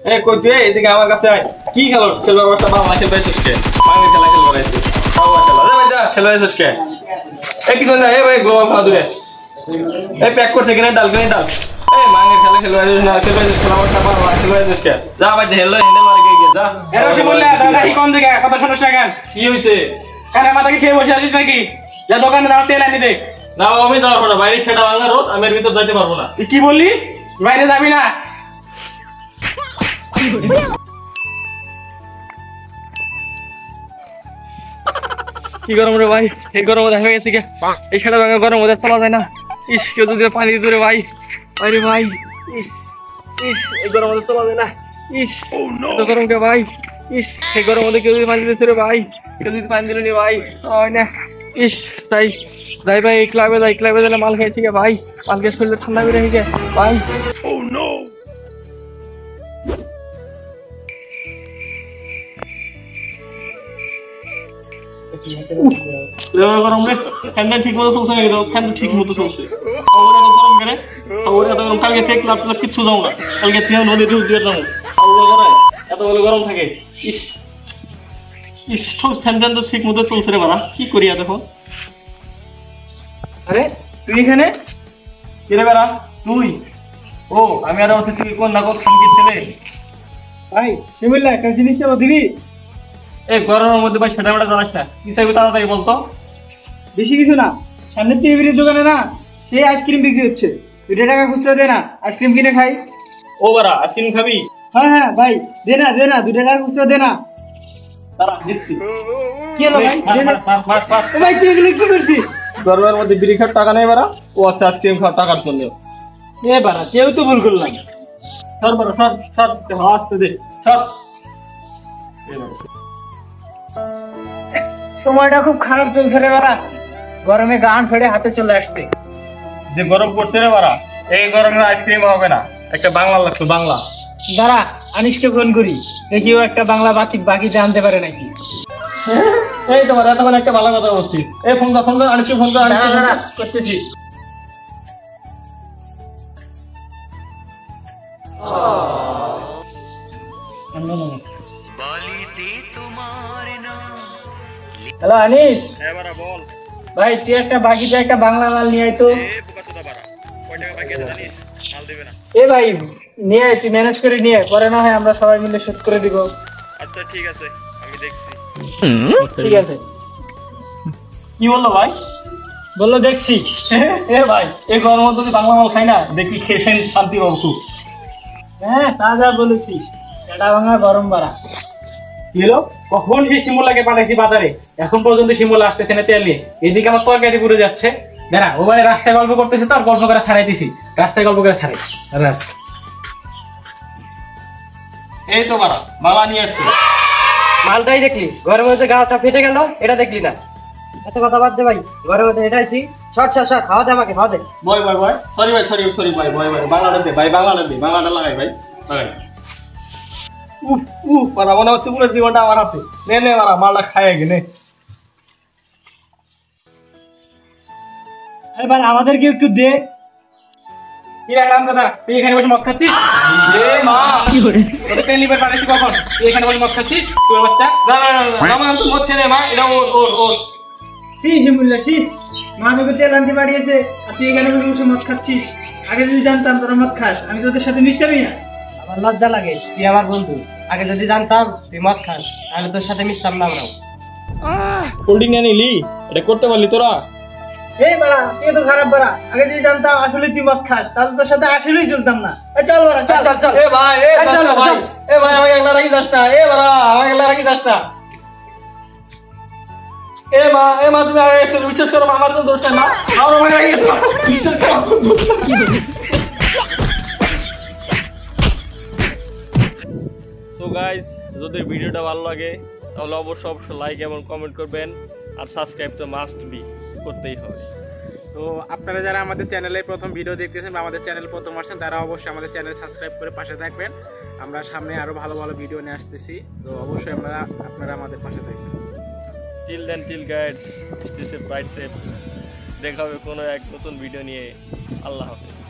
এ কই তুই এদিকে আমার কাছে আয় কি খেলো খেলবার বসা বাবা খেলবে কে পানি খেলা খেলবার আইছিস বাবা খেলা রে ভাই যা খেলবে আইছিস কে এ কিছু না এ ভাই গ্লোব খাওয়া দিবে এ প্যাক করছে কিনা ডাল এই মাঙ্গের খেলা খেলবে আইছিস না খেলবে আইছিস খেলা বসা বাবা খেলবে আইছিস কে যা ভাই হেলো হ্যান্ডেল মারে গিয়ে যা এর ওসে বললে দাদা কি কোন দিকে কথা শুনিস না কেন কি হইছে কানে মাথা কি খেয়ে বসে আছিস নাকি যা দোকানে দাও তেল আনি দে না আমি যাবো না বাইরে সেটা ভাঙা রোদ আমি এর ভিতর যাইতে পারবো না তুই কি বললি বাইরে যাবি না কি গরম রে ভাই এই গরম দেখা গেছে কি এই সেটা ভাঙা গরম ওদের চলা যায় না ইস কেউ যদি পানি দিত রে ভাই আরে ভাই ইস ইস এই গরম ওদের চলা যায় না ইস এত গরম কে ভাই ইস এই গরম ওদের কেউ যদি পানি দিতে রে ভাই কেউ যদি পানি দিল নি ভাই হয় না ইস তাই যাই ভাই ক্লাবে যাই মাল খাইছি গে ভাই মাল খেয়ে শরীরে ঠান্ডা করে রেখে গে ভাই ও নো গরম রে ফ্যানটা ঠিক মতো চলছে না ফ্যানটা ঠিক মতো চলছে ওরা তো গরম করে ওরা তো গরম কালকে চেক লাভ কিচ্ছু যাও না কালকে তুই নদী ঢুক দিয়ে যাবো আল্লাহ করে এত বলে গরম থাকে ইস ইস ফ্যানটা তো ঠিক মতো চলছে রে বাড়া কি করি দেখো আরে তুই এখানে কিরে বেড়া তুই ও আমি আর ওতে তুই কোন না কোন খামকি ছেলে ভাই শিমুল্লা একটা জিনিস ও দিবি এই গরমের মধ্যে ভাই সেটা বেটা জানাস না কি চাইবি তাড়াতাড়ি বলতো বেশি কিছু না সামনের টিভির দোকানে না সেই আইসক্রিম বিক্রি হচ্ছে 2 টাকা খুচরা দে না আইসক্রিম কিনে খাই ও বাড়া আইসক্রিম খাবি হ্যাঁ ভাই দে না 2 টাকা খুচরা দে না তারা দিচ্ছি কি হলো ভাই দে না ও ভাই তুই এগুলো কি করছিস গরমের মধ্যে বিড়ি খাওয়ার টাকা নেই বাড়া ও আচ্ছা আইসক্রিম খাওয়ার টাকার জন্য এ বাড়া কেউ তো ভুল করলাম সর বাড়া সর হাসতে দে সর সময়টা খুব খারাপ চলছে রে বাড়া গরমে গান ফেড়ে হাতে চলে আসছে যে গরম পড়ছে রে বাড়া এই গরমে আইসক্রিম হবে না একটা বাংলা লাগতো বাংলা দাঁড়া আনিসকে ফোন করি দেখিও একটা বাংলা বাকি জানতে পারে নাকি এই তোমার এতক্ষণ একটা ভালো কথা বলছি এই ফোন কর আনিসকে ফোন কর আনিসকে করতেছি হ্যালো আনিস হ্যাঁ বাড়া বল ভাই তুই একটা বাকিতে একটা বাংলা মাল নিয়ে আয় তো কয় টাকা বাকি আছে জানিস মাল দেবে না এ ভাই নিয়ে আয় তুই ম্যানেজ করে নিয়ে আয় পরে না হয় আমরা সবাই মিলে শোধ করে দিব আচ্ছা ঠিক আছে আমি দেখছি ঠিক আছে কি বললো ভাই বললো দেখছি এ ভাই এই গরম যদি বাংলা মাল খাই না দেখবি খেয়েছেন শান্তি পাবো খুব হ্যাঁ তা যা বলেছিস এটা ভাঙা গরম বাড়া কি হলো কখন সেই শিমুলাকে পাঠাইছি বাজারে এখন পর্যন্ত শিমুলা আসতেছে না তেল নিয়ে এদিকে আমার তরকারি পুড়ে যাচ্ছে দাঁড়া ও মানে রাস্তায় গল্প করতেছে তো আর গল্প করে ছাড়াইতেছি রাস্তায় গল্প করে ছাড়াই এই তো বাড়া মালা নিয়ে আসছে মালটাই দেখলি ঘরের মধ্যে গাটা ফেটে গেল এটা দেখলি না এত কথা বাদ দে ভাই ঘরের মধ্যে এটাইছি শর্ট খাওয়া দে আমাকে খাওয়া দে বয় সরি ভাই বয় বাংলাটা দে ভাই বাংলাটা লাগাই ভাই লাগাই পারা মনে হচ্ছে পুরো জীবনটা আমার হাতে নে মারা মালটা খায় গে নে এবার আমাদেরকে একটু দে কি রাখলাম দাদা তুই এখানে বসে মদ খাচ্ছিস এ মা কি করে তোকে তেল লিভার পাঠাইছি কখন তুই এখানে বসে মদ খাচ্ছিস তোর বাচ্চা না মা তুই মদ খেলে মা এটা ওর সি হিমুল্লা সি মা তোকে তেল আনতে পাঠিয়েছে আর তুই এখানে বসে মদ খাচ্ছিস আগে যদি জানতাম তোরা মদ খাস আমি তোদের সাথে মিশতামই না আমার লজ্জা লাগে তুই আমার বন্ধু আগে যদি জানতাম তুই মদ খাস তাহলে তোর সাথে মিশতাম না আমরাও কোল্ড ড্রিঙ্ক নিলি এটা করতে পারলি তোরা এই বাড়া তুই তো খারাপ বাড়া আগে যদি জানতাম আসলে তুই মদ খাস তাহলে তোর সাথে আসলেই চলতাম না চল বাড়া চল এ ভাই আমাকে একলা রাখি যাস না আমাকে একলা রাখি যাস না এ মা তুমি আগে এসে বিশ্বাস করো আমার কোনো দোষ নাই মা আমার আমাকে রাখি যাস বিশ্বাস করো সো গাইস যদি ভিডিওটা ভালো লাগে তাহলে অবশ্যই লাইক এবং কমেন্ট করবেন আর সাবস্ক্রাইব তো মাস্ট বি করতেই হবে তো আপনারা যারা আমাদের চ্যানেলে প্রথম ভিডিও দেখতেছেন বা আমাদের চ্যানেল প্রথম আসছেন তারা অবশ্যই আমাদের চ্যানেল সাবস্ক্রাইব করে পাশে থাকবেন আমরা সামনে আরো ভালো ভিডিও নিয়ে আসতেছি তো অবশ্যই আপনারা আমাদের পাশে থাকবেন till guides stay safe bright safe দেখা হবে কোনো এক নতুন ভিডিও নিয়ে আল্লাহ হাফেজ